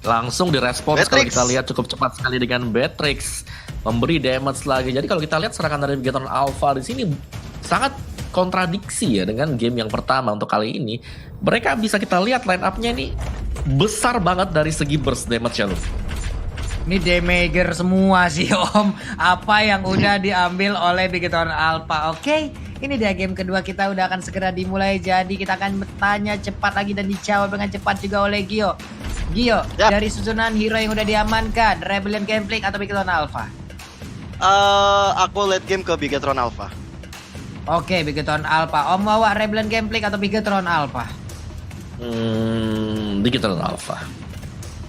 Langsung direspons kalau Beatrix. kita lihat cukup cepat sekali dengan Beatrix memberi damage lagi. Jadi kalau kita lihat serangan dari Bigetron Alpha di sini sangat kontradiksi ya dengan game yang pertama untuk kali ini. Mereka bisa kita lihat line up-nya ini besar banget dari segi burst damage-nya loh. Ini damager semua sih Om. Apa yang udah diambil oleh Bigetron Alpha. Oke, ini dia game kedua kita udah akan segera dimulai. Jadi kita akan bertanya cepat lagi dan dijawab dengan cepat juga oleh Gio. Gio, Yap. dari susunan hero yang udah diamankan, Rebellion Gangplank atau Bigetron Alpha? Aku late game ke Bigetron Alpha. Oke, Bigetron Alpha. Om bawa Rebellion Gangplank atau Bigetron Alpha? Bigetron Alpha.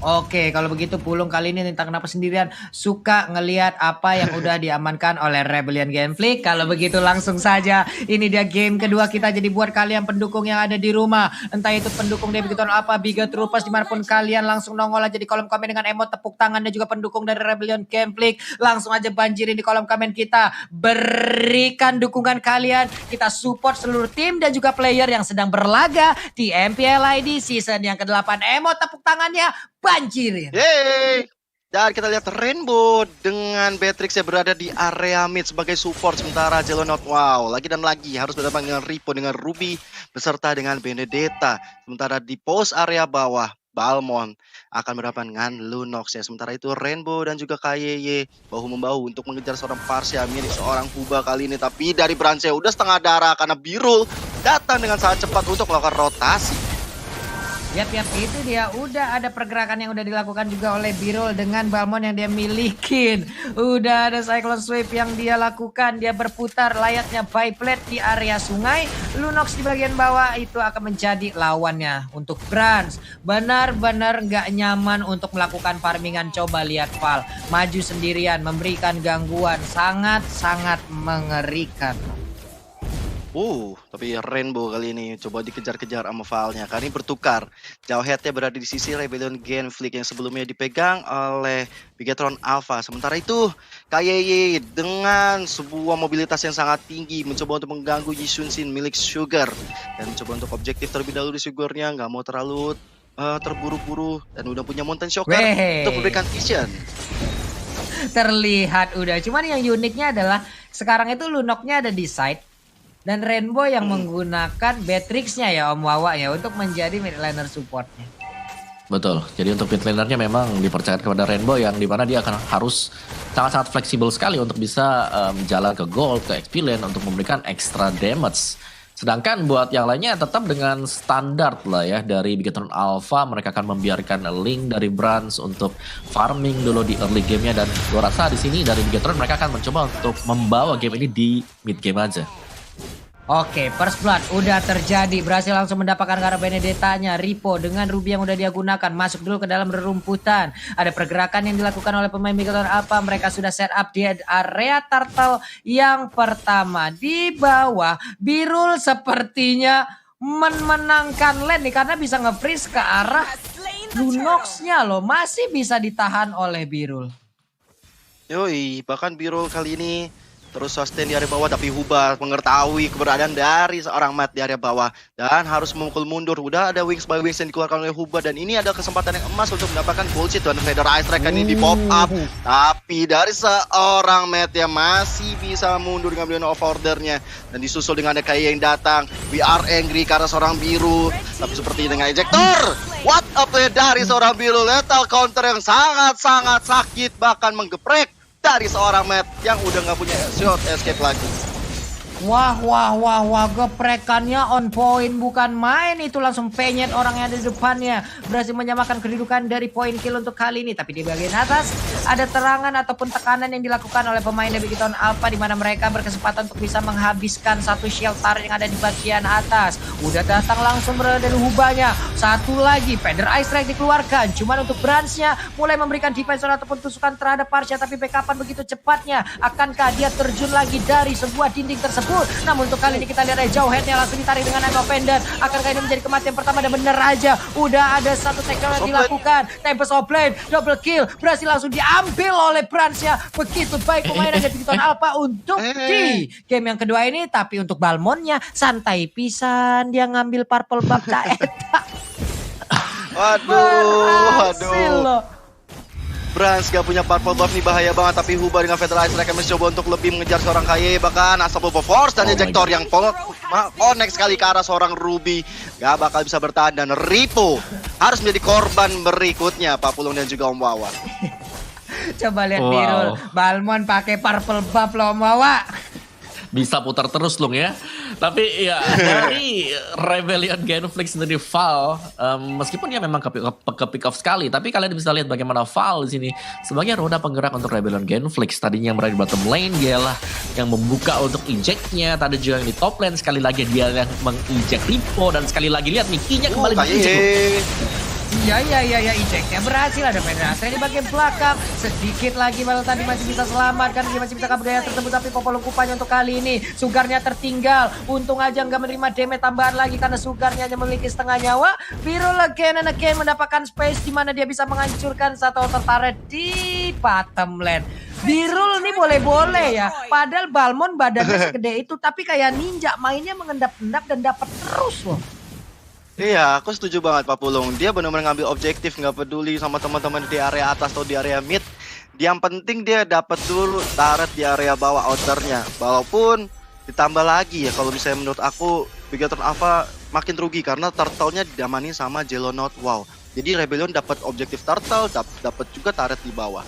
Oke, kalau begitu Pulung kali ini entah kenapa sendirian suka ngelihat apa yang udah diamankan oleh Rebellion Gangplank. Kalau begitu langsung saja ini dia game kedua kita. Jadi buat kalian pendukung yang ada di rumah, entah itu pendukung dari Bigetron apa, Bigetroopers dimanapun kalian, langsung nongol aja di kolom komen dengan emot tepuk tangan, dan juga pendukung dari Rebellion Gangplank langsung aja banjirin di kolom komen kita. Berikan dukungan kalian, kita support seluruh tim dan juga player yang sedang berlaga di MPL ID season yang ke-8. Emot tepuk tangannya banjirin. Yeay. Dan kita lihat Rainbow dengan Beatrix yang berada di area mid sebagai support, sementara Jelonot lagi dan lagi harus berdepan dengan Ripo, dengan Ruby beserta dengan Benedetta. Sementara di pos area bawah Balmon akan berhadapan dengan Lunox ya. Sementara itu Rainbow dan juga KYY bahu-membahu untuk mengejar seorang Parsia milik seorang Huba kali ini. Tapi dari Brance udah setengah darah karena Birul datang dengan sangat cepat untuk melakukan rotasi. Yap, itu dia. Udah ada pergerakan yang udah dilakukan juga oleh Birul dengan Balmon yang dia milikin. Udah ada Cyclone Sweep yang dia lakukan. Dia berputar layaknya Beyblade di area sungai. Lunox di bagian bawah itu akan menjadi lawannya untuk Brans. Benar-benar nggak nyaman untuk melakukan farmingan. Coba lihat Val. Maju sendirian, memberikan gangguan. Sangat-sangat mengerikan. Tapi Rainbow kali ini coba dikejar-kejar sama Valnya. Kali ini bertukar. Jauh headnya berada di sisi Rebellion Gangplank yang sebelumnya dipegang oleh Bigetron Alpha. Sementara itu, KYY dengan sebuah mobilitas yang sangat tinggi mencoba untuk mengganggu Yishun-Shin milik Sugar. Dan mencoba untuk objektif terlebih dahulu di Sugarnya. Nggak mau terlalu terburu-buru. Dan udah punya Mountain Shocker untuk memberikan vision. Terlihat udah. Cuman yang uniknya adalah sekarang itu Lunoknya ada di side. Dan Rainbow yang menggunakan Beatrix-nya ya Om Wawa ya untuk menjadi mid laner supportnya. Betul, jadi untuk mid laner-nya memang dipercayakan kepada Rainbow yang dimana dia akan harus sangat-sangat fleksibel sekali untuk bisa jalan ke gold, ke XP lane untuk memberikan extra damage. Sedangkan buat yang lainnya tetap dengan standar lah ya dari Bigetron Alpha, mereka akan membiarkan link dari Brans untuk farming dulu di early game-nya, dan gue rasa di sini dari Bigetron mereka akan mencoba untuk membawa game ini di mid game aja. Oke, first blood udah terjadi. Berhasil langsung mendapatkan karena Benedettanya. Ripo dengan Ruby yang udah dia gunakan. Masuk dulu ke dalam rerumputan. Ada pergerakan yang dilakukan oleh pemain Bigetron Alpha. Mereka sudah set up di area turtle yang pertama. Di bawah, Birul sepertinya menangkan lane nih. Karena bisa nge-freeze ke arah Lunox-nya loh. Masih bisa ditahan oleh Birul. Yoi, bahkan Birul kali ini terus sustain di area bawah, tapi Huba mengetahui keberadaan dari seorang Matt di area bawah dan harus memukul mundur. Udah ada wings by wings yang dikeluarkan oleh Huba, dan ini ada kesempatan yang emas untuk mendapatkan bullshit dan Feather Ice Strike ini di pop up. Tapi dari seorang Matt yang masih bisa mundur dengan Beyond of Order-nya, dan disusul dengan ada Kaya yang datang. We are angry karena seorang biru, tapi seperti dengan ejector. What a play dari seorang biru, lethal counter yang sangat-sangat sakit, bahkan menggeprek dari seorang Matt yang udah nggak punya shot escape lagi. Wah, geprekannya on point, bukan main itu, langsung penyet orang yang ada di depannya. Berhasil menyamakan kedudukan dari point kill untuk kali ini. Tapi di bagian atas ada terangan ataupun tekanan yang dilakukan oleh pemain dari Bigetron Alpha, di mana mereka berkesempatan untuk bisa menghabiskan satu shelter yang ada di bagian atas. Udah datang langsung berada dari Hubanya. Satu lagi Feather Ice Strike dikeluarkan. Cuman untuk Brans-nya mulai memberikan defensor ataupun tusukan terhadap Parsia, tapi backupan begitu cepatnya. Akankah dia terjun lagi dari sebuah dinding tersebut? Namun untuk kali ini kita lihat jauh headnya langsung ditarik dengan Emo Pendant. Akankah ini menjadi kematian pertama? Dan bener aja, udah ada satu takedown yang dilakukan. Tempest of Blade, double kill, berhasil langsung diambil oleh Brans-nya. Begitu baik pemain dari Bigetron Alpha untuk di game yang kedua ini. Tapi untuk Balmonnya santai pisan, dia ngambil purple buff caeta. Berhasil Waduh. loh. Brans gak punya purple buff nih, bahaya banget. Tapi Huba dengan Feather Ice Strike mencoba untuk lebih mengejar seorang Kaye. Bahkan Unstoppable Force dan Oh my Ejector God. yang connect sekali ke arah seorang Ruby. Gak bakal bisa bertahan. Dan Ripo harus menjadi korban berikutnya, Pak Pulung dan juga Om Wawa. Coba lihat Wow. Birul, Balmon pakai purple buff loh Om Wawa. Bisa putar terus Lung ya. Tapi ya dari Rebellion Genflix sendiri Val, meskipun dia memang ke pick off sekali, tapi kalian bisa lihat bagaimana Val di sini sebagai roda penggerak untuk Rebellion Genflix. Tadinya yang berada di bottom lane, dialah yang membuka untuk ejectnya. Tadi juga yang di top lane, sekali lagi dia yang mengeject Ripo, dan sekali lagi lihat Mickey-nya kembali di-eject. Iya, ejectnya berhasil. Ada penetrasi di bagian belakang. Sedikit lagi Balu tadi masih bisa selamatkan, dia masih bisa kabur dari tersebut. Tapi Popolo Kupanya untuk kali ini Sugarnya tertinggal. Untung aja nggak menerima damage tambahan lagi karena Sugarnya hanya memiliki setengah nyawa. Birul again and again mendapatkan space di mana dia bisa menghancurkan satu outer turret di bottom lane. Birul nih boleh-boleh ya. Padahal Balmon badannya segede itu, tapi kayak ninja mainnya mengendap-endap dan dapat terus loh. Iya, aku setuju banget Pak Pulung. Dia benar-benar ngambil objektif, nggak peduli sama teman-teman di area atas atau di area mid. Yang penting dia dapat dulu turret di area bawah outernya. Walaupun ditambah lagi ya, kalau misalnya menurut aku Bigatron Alpha makin rugi karena turtle-nya didamani sama Jelonot. Wow. Jadi Rebellion dapat objektif turtle, dapat juga turret di bawah.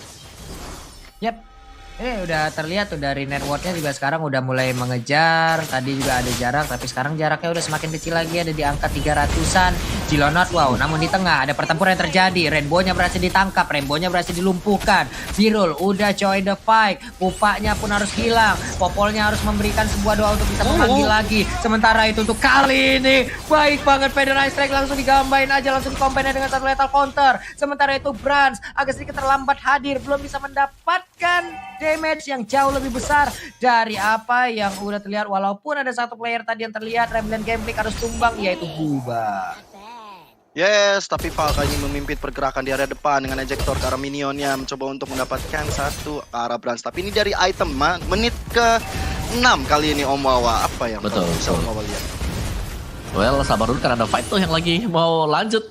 Yap. Udah terlihat tuh dari networknya juga sekarang udah mulai mengejar. Tadi juga ada jarak, tapi sekarang jaraknya udah semakin kecil lagi, ada di angka 300-an. Jilonot, wow, namun di tengah ada pertempuran yang terjadi. Rainbow-nya berhasil ditangkap, Rainbow-nya berhasil dilumpuhkan. Birul udah join the fight, Pupanya pun harus hilang. Popolnya harus memberikan sebuah doa untuk bisa memanggil lagi. Sementara itu untuk kali ini, baik banget Feather Ice Strike langsung digambain aja, langsung dikombinasi dengan satu lethal counter. Sementara itu Brans agak sedikit terlambat hadir, belum bisa mendapatkan damage yang jauh lebih besar dari apa yang udah terlihat. Walaupun ada satu player tadi yang terlihat Rebellion Gameplay harus tumbang, yaitu Huba. Yes, tapi Val kali ini memimpin pergerakan di area depan dengan ejector ke arah minionnya, mencoba untuk mendapatkan satu ke arah Brans. Tapi ini dari item menit ke 6 kali ini Om Wawa. Apa yang Betul, bisa betul. Om Wawa lihat? Well, sabar dulu kan ada fight tuh yang lagi mau lanjut.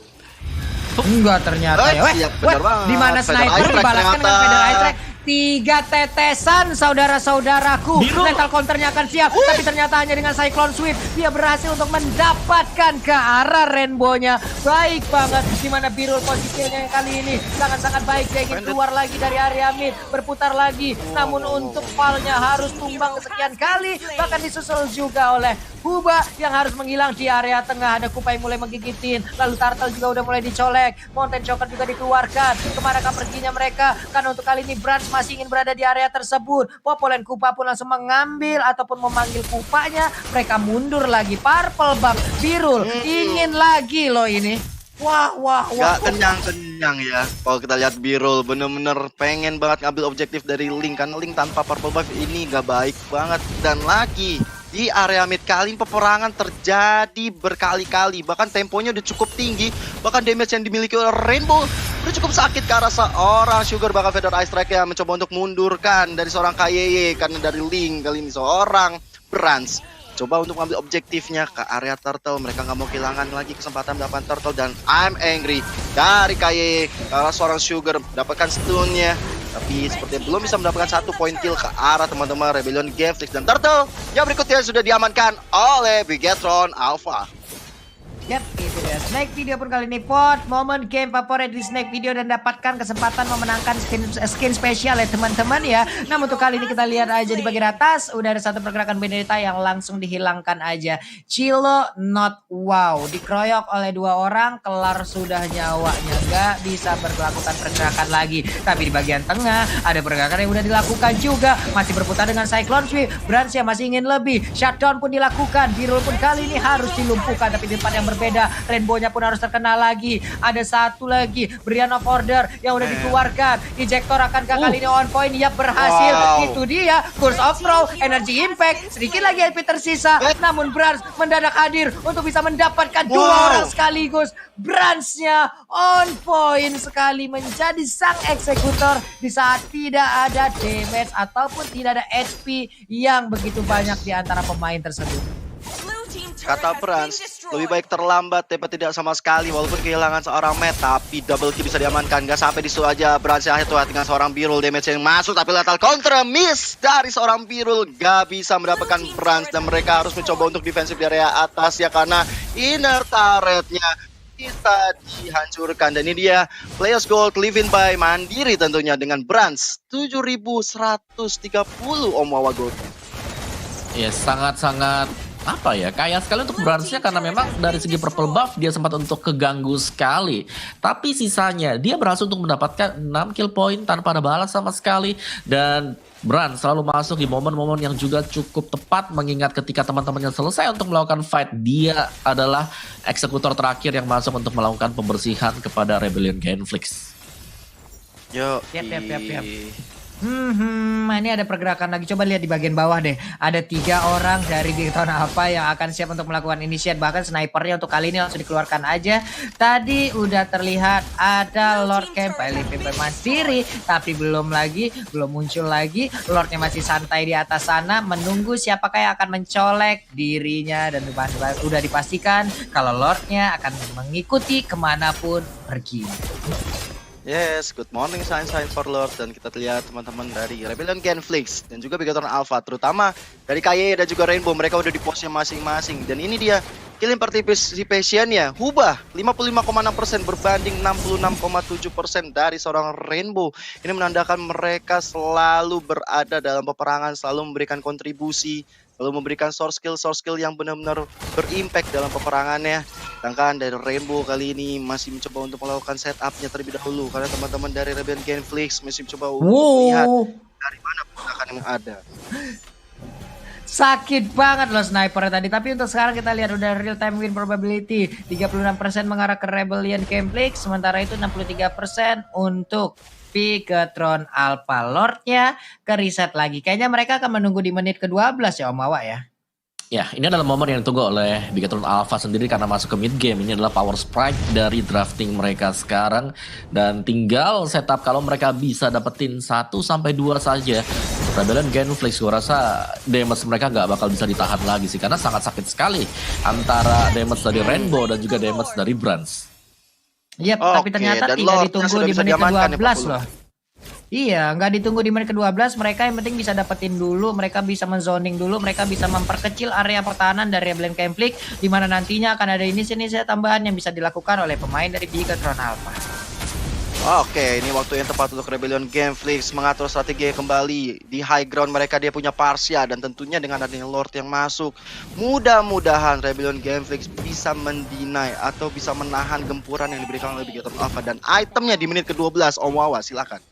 Enggak ternyata ya. Iya, benar banget. Di mana Feather sniper Ice Strike dibalaskan dengan ternyata. Feather Ice Strike. 3 tetesan saudara-saudaraku. Biru. Lethal counternya akan siap, tapi ternyata hanya dengan Cyclone Sweep dia berhasil untuk mendapatkan ke arah Rainbow-nya. Baik banget di mana Birul posisinya yang kali ini sangat-sangat baik. Dia ingin keluar lagi dari area mid, berputar lagi. Namun untuk Val-nya harus tumbang sekian kali, bahkan disusul juga oleh Huba yang harus menghilang di area tengah. Ada Kupai mulai menggigitin, lalu Turtle juga udah mulai dicolek. Mountain Choker juga dikeluarkan. Kemanakah perginya mereka? Karena untuk kali ini Brans masih ingin berada di area tersebut. Popol dan Kupa pun langsung mengambil ataupun memanggil Kupanya. Mereka mundur lagi. Purple Buff Birul ingin lagi loh ini. Wah. Gak kenyang-kenyang ya. Kalau kita lihat Birul bener-bener pengen banget ngambil objektif dari Link. Karena Link tanpa purple buff ini gak baik banget. Dan lagi di area mid kali ini peperangan terjadi berkali-kali. Bahkan temponya udah cukup tinggi. Bahkan damage yang dimiliki oleh Rainbow udah cukup sakit ke arah seorang Sugar. Bahkan Feather Ice Strike yang mencoba untuk mundurkan dari seorang KYY. Karena dari Link kali ini seorang Brans coba untuk mengambil objektifnya ke area Turtle. Mereka nggak mau kehilangan lagi kesempatan mendapatkan Turtle. Dan I'm angry dari KYY ke arah seorang Sugar mendapatkan stunnya. Tapi sepertinya belum bisa mendapatkan satu poin kill ke arah teman-teman Rebellion Genflix. Dan Turtle yang berikutnya sudah diamankan oleh Bigatron Alpha. Yap, itu dia. Snake Video pun kali ini vote momen game favorit di Snake Video dan dapatkan kesempatan memenangkan skin spesial ya teman-teman ya. Namun untuk kali ini kita lihat aja di bagian atas udah ada satu pergerakan Benedetta yang langsung dihilangkan aja. Chilo not wow, dikeroyok oleh 2 orang, kelar sudah nyawanya, gak bisa melakukan pergerakan lagi. Tapi di bagian tengah ada pergerakan yang udah dilakukan juga, masih berputar dengan Cyclone Sweep. Brans yang masih ingin lebih, shutdown pun dilakukan. Birul pun kali ini harus dilumpuhkan, tapi di depan yang berbeda. Rainbow-nya pun harus terkena lagi. Ada satu lagi Brian of Order yang udah dikeluarkan. Ejector akankah kali ini on point? Ya berhasil. Wow. Itu dia Curse of Throw, Energy Impact. Sedikit lagi HP tersisa. Namun Brans mendadak hadir untuk bisa mendapatkan 2 orang sekaligus. Brans-nya on point sekali menjadi sang eksekutor di saat tidak ada damage ataupun tidak ada HP yang begitu banyak di antara pemain tersebut. Kata Brans, lebih baik terlambat daripada tidak sama sekali. Walaupun kehilangan seorang Matt, tapi double kill bisa diamankan. Gak sampai di situ aja, Brans yang head-to-head dengan seorang Birul. Damage yang masuk, tapi lethal counter miss dari seorang Birul. Gak bisa mendapatkan Brans, dan mereka harus mencoba untuk defensif di area atas ya, karena inner turretnya bisa dihancurkan. Dan ini dia Players Gold live-in by Mandiri tentunya dengan Brans 7.130 Om Wawa Gold. Ya sangat-sangat apa ya, kaya sekali untuk Bransnya, karena memang dari segi purple buff dia sempat untuk keganggu sekali. Tapi sisanya dia berhasil untuk mendapatkan 6 kill point tanpa ada balas sama sekali. Dan Brans selalu masuk di momen-momen yang juga cukup tepat, mengingat ketika teman-temannya selesai untuk melakukan fight, dia adalah eksekutor terakhir yang masuk untuk melakukan pembersihan kepada Rebellion Genflix. Yo, Yap. Ini ada pergerakan lagi. Coba lihat di bagian bawah deh. Ada 3 orang dari Bigton Alpha yang akan siap untuk melakukan initiate. Bahkan snipernya untuk kali ini langsung dikeluarkan aja. Tadi udah terlihat ada Lord Camp LVP Mandiri, tapi belum muncul lagi. Lordnya masih santai di atas sana, menunggu siapakah yang akan mencolek dirinya. Dan udah dipastikan kalau Lordnya akan mengikuti kemanapun pergi. yes, good morning sign for Lord. Dan kita lihat teman-teman dari Rebellion Genflix dan juga Bigatron Alpha, terutama dari KY dan juga Rainbow, mereka udah di posnya masing-masing. Dan ini dia killing participation-nya Hubah 55,6% berbanding 66,7% dari seorang Rainbow. Ini menandakan mereka selalu berada dalam peperangan, selalu memberikan kontribusi, lalu memberikan source skill yang benar-benar berimpact dalam peperangannya. Sedangkan dari Rainbow kali ini masih mencoba untuk melakukan setupnya terlebih dahulu, karena teman-teman dari Rebellion Genflix masih mencoba untuk melihat dari mana pergerakan yang ada. Sakit banget loh snipernya tadi. Tapi untuk sekarang kita lihat udah real time win probability 36% mengarah ke Rebellion Genflix, sementara itu 63% untuk Bigatron Alpha. Lordnya ke reset lagi. Kayaknya mereka akan menunggu di menit ke-12 ya Om Wawa ya. Ya, ini adalah momen yang ditunggu oleh Bigatron Alpha sendiri karena masuk ke mid game. Ini adalah power spike dari drafting mereka sekarang. Dan tinggal setup kalau mereka bisa dapetin 1-2 saja. Rebellion Genflix, gue rasa damage mereka nggak bakal bisa ditahan lagi sih. Karena sangat sakit sekali antara damage dari Rainbow dan juga damage dari Brans. Iya, tapi ternyata tidak ditunggu di menit ke-12 loh. Iya, nggak ditunggu di menit ke-12, mereka yang penting bisa dapetin dulu, mereka bisa menzoning dulu, mereka bisa memperkecil area pertahanan dari Rebellion Genflix, di mana nantinya akan ada inisiasi tambahan yang bisa dilakukan oleh pemain dari Bigatron Alpha. Oke, ini waktu yang tepat untuk Rebellion Genflix mengatur strategi kembali. Di high ground mereka dia punya Parsia, dan tentunya dengan adanya Lord yang masuk, mudah-mudahan Rebellion Genflix bisa mendinai atau bisa menahan gempuran yang diberikan oleh Bigatron Alpha. Dan itemnya di menit ke-12, Om Wawa, silakan.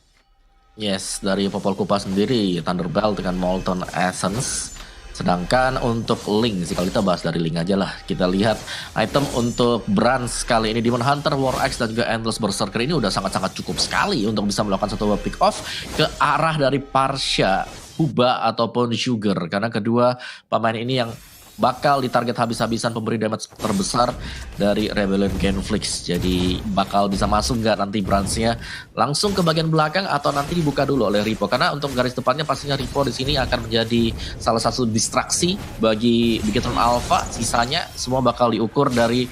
Yes, dari Popol Kupa sendiri, Thunderbell dengan Molten Essence. Sedangkan untuk Link sih, kalau kita bahas dari Link aja lah. Kita lihat item untuk Brans kali ini, Demon Hunter, War Axe, dan juga Endless Berserker ini udah sangat-sangat cukup sekali untuk bisa melakukan satu pick off ke arah dari Parsia, Huba, ataupun Sugar. Karena kedua pemain ini yang bakal ditarget habis-habisan pemberi damage terbesar dari Rebellion Genflix. Jadi bakal bisa masuk nggak nanti Bransnya langsung ke bagian belakang atau nanti dibuka dulu oleh Ripo. Karena untuk garis depannya pastinya Ripo di sini akan menjadi salah satu distraksi bagi Bigatron Alpha. Sisanya semua bakal diukur dari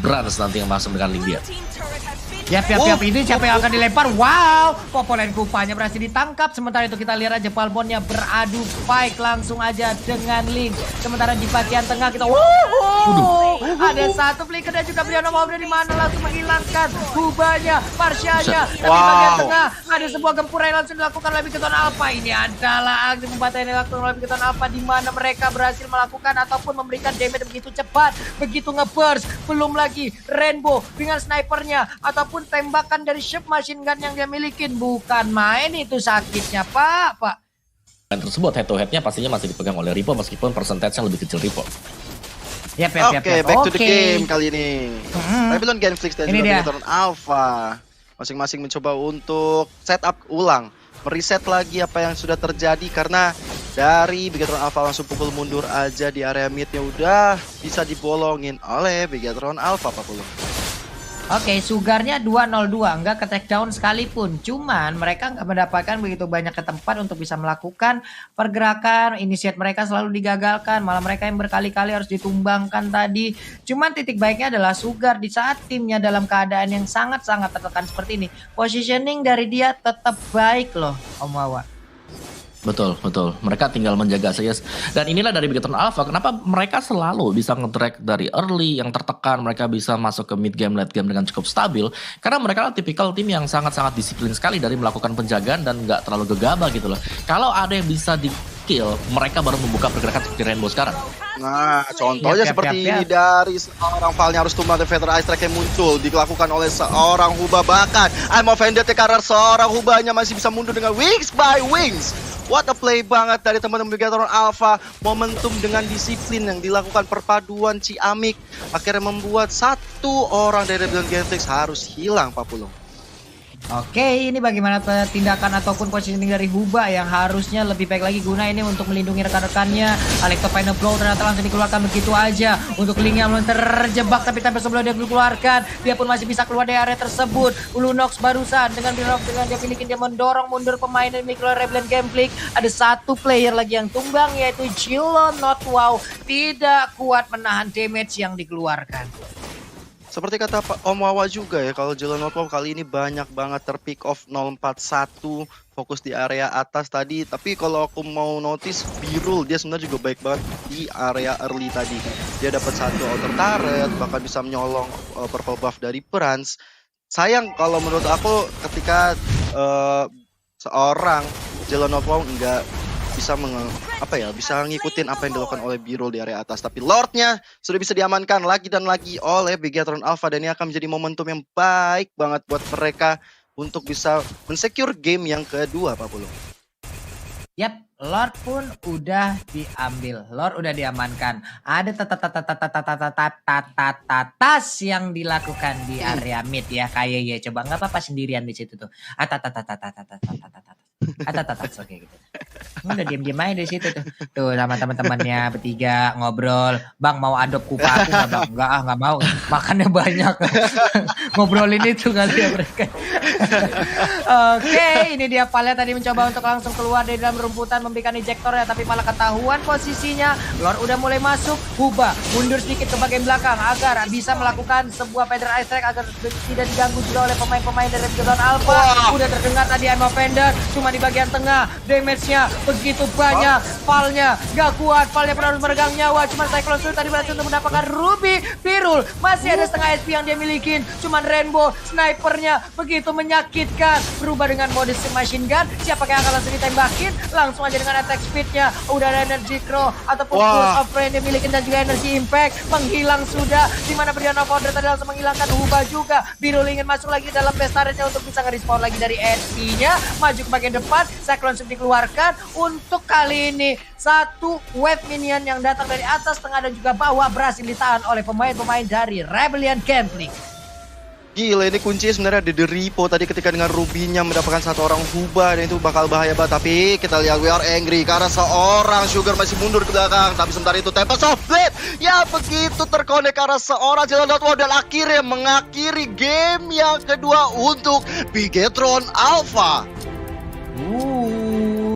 Brans nanti yang masuk dengan link dia. Yap, ini siapa yang akan dilempar? Wow, Popolen Kupanya berhasil ditangkap. Sementara itu kita lihat aja Palmonnya beradu fight langsung aja dengan Link. Sementara di bagian tengah kita ada satu flicker dan juga Brianna mau dari mana langsung menghilangkan Hubanya, Parsianya. Tapi bagian tengah ada sebuah gempuran yang langsung dilakukan oleh Bigatron Alpha. Ini adalah aksi pembantaian yang dilakukan oleh Bigatron Alpha, di mana mereka berhasil melakukan ataupun memberikan damage begitu cepat, begitu ngeburst. Belum lagi Rainbow dengan snipernya ataupun tembakan dari submachine gun yang dia milikin. Bukan main itu sakitnya, Pak. Dan tersebut head to headnya pastinya masih dipegang oleh Ripo, meskipun persentasenya lebih kecil Ripo. Oke, back to the game kali ini. Rebellion Genflix dan juga Bigatron Alpha masing-masing mencoba untuk setup ulang, mereset lagi apa yang sudah terjadi, karena dari Bigatron Alpha langsung pukul mundur aja di area midnya udah bisa dibolongin oleh Bigatron Alpha, Pak Pulung. Oke, Sugarnya 202, nggak ke take down sekalipun. Cuman mereka nggak mendapatkan begitu banyak ke tempat untuk bisa melakukan pergerakan. Initiate mereka selalu digagalkan, malah mereka yang berkali-kali harus ditumbangkan tadi. Cuman titik baiknya adalah Sugar di saat timnya dalam keadaan yang sangat-sangat tertekan seperti ini. Positioning dari dia tetap baik loh, Om Wawa. Betul, betul. Mereka tinggal menjaga saja. Dan inilah dari Bigetron Alpha, kenapa mereka selalu bisa nge-track dari early yang tertekan, mereka bisa masuk ke mid game, late game dengan cukup stabil. Karena mereka tipikal tim yang sangat-sangat disiplin sekali dari melakukan penjagaan dan nggak terlalu gegabah gitu loh. Kalau ada yang bisa di-kill, mereka baru membuka pergerakan seperti Rainbow sekarang. Nah, contohnya seperti ini dari seorang Valnya harus tumbang dan Feather Ice Strike yang muncul dilakukan oleh seorang Huba, bahkan I'm offended karena seorang Hubanya masih bisa mundur dengan Wings by Wings. What a play banget dari teman-teman Bigetron Alpha. Momentum dengan disiplin yang dilakukan perpaduan Ciamik akhirnya membuat satu orang dari Rebellion Genflix harus hilang, Pak Pulung. Oke, ini bagaimana tindakan ataupun positioning dari Huba yang harusnya lebih baik lagi guna ini untuk melindungi rekan-rekannya. Electro Final Blow ternyata langsung dikeluarkan begitu aja. Untuk Link yang belum terjebak tapi tanpa sebelum dia dikeluarkan, dia pun masih bisa keluar dari area tersebut. Lunox barusan dengan dia milikin, dia mendorong mundur pemain dari Mikro Rebellion Gameplay. Ada satu player lagi yang tumbang yaitu Jilo Notwow, tidak kuat menahan damage yang dikeluarkan. Seperti kata Pak Om Wawa juga ya, kalau Jilo Notwow kali ini banyak banget terpick off 041, fokus di area atas tadi. Tapi kalau aku mau notice, Birul dia sebenarnya juga baik banget di area early tadi. Dia dapat satu outer turret, bahkan bisa menyolong purple buff dari Prans. Sayang kalau menurut aku ketika seorang Jilo Notwow nggak bisa bisa ngikutin apa yang dilakukan oleh Birul di area atas. Tapi Lordnya sudah bisa diamankan lagi dan lagi oleh Bigetron Alpha, dan ini akan menjadi momentum yang baik banget buat mereka untuk bisa mensecure game yang kedua, Pak Pulung. Yap, Lord pun udah diambil. Lord udah diamankan. Ada tas yang dilakukan di area mid ya. Kayak ya, coba nggak apa-apa sendirian di situ tuh. Oke gitu. Udah diam-diam aja di situ tuh. Tuh sama teman-temannya bertiga ngobrol. Bang mau adopt kupa aku nggak bang? Nggak mau. Makannya banyak. Ngobrolin itu kali ya mereka. Oke, ini dia Palnya tadi mencoba untuk langsung keluar dari dalam rumputan memberikan ejector ya, tapi malah ketahuan posisinya. Lord udah mulai masuk. Huba mundur sedikit ke bagian belakang agar bisa melakukan sebuah Feather Ice Strike agar tidak diganggu juga oleh pemain-pemain dari Bigetron Alpha. Udah terdengar tadi I'm offended, cuma di bagian tengah damage-nya begitu banyak. Valnya gak kuat, Valnya pun harus meregang nyawa. Cuman Cyclone Sword tadi berhasil untuk mendapatkan Ruby. Birul masih ada setengah SP yang dia milikin. Cuman Rainbow snipernya begitu menyakitkan, berubah dengan mode machine gun. Siapa yang akan langsung ditembakin? Langsung aja dengan attack speed-nya. Udah ada energy crow ataupun Pulse of Rain dia milikin, dan juga energy impact menghilang sudah. Dimana Brianna Founder tadi langsung menghilangkan Huba juga. Birul ingin masuk lagi dalam base turret-nya untuk bisa nge-respawn lagi dari SP-nya. Maju ke bagian depan, Cyclone Sword dikeluarkan. Untuk kali ini satu wave minion yang datang dari atas, tengah dan juga bawah berhasil ditahan oleh pemain-pemain dari Rebellion Gameplay. Gila, ini kunci sebenarnya ada di Repo tadi ketika dengan Rubinya mendapatkan satu orang Huba, dan itu bakal bahaya banget. Tapi kita lihat we are angry karena seorang Sugar masih mundur ke belakang. Tapi sementara itu Tempest of Blade ya begitu terkonek karena seorang Jilo Notwow, dan akhirnya mengakhiri game yang kedua untuk Bigetron Alpha.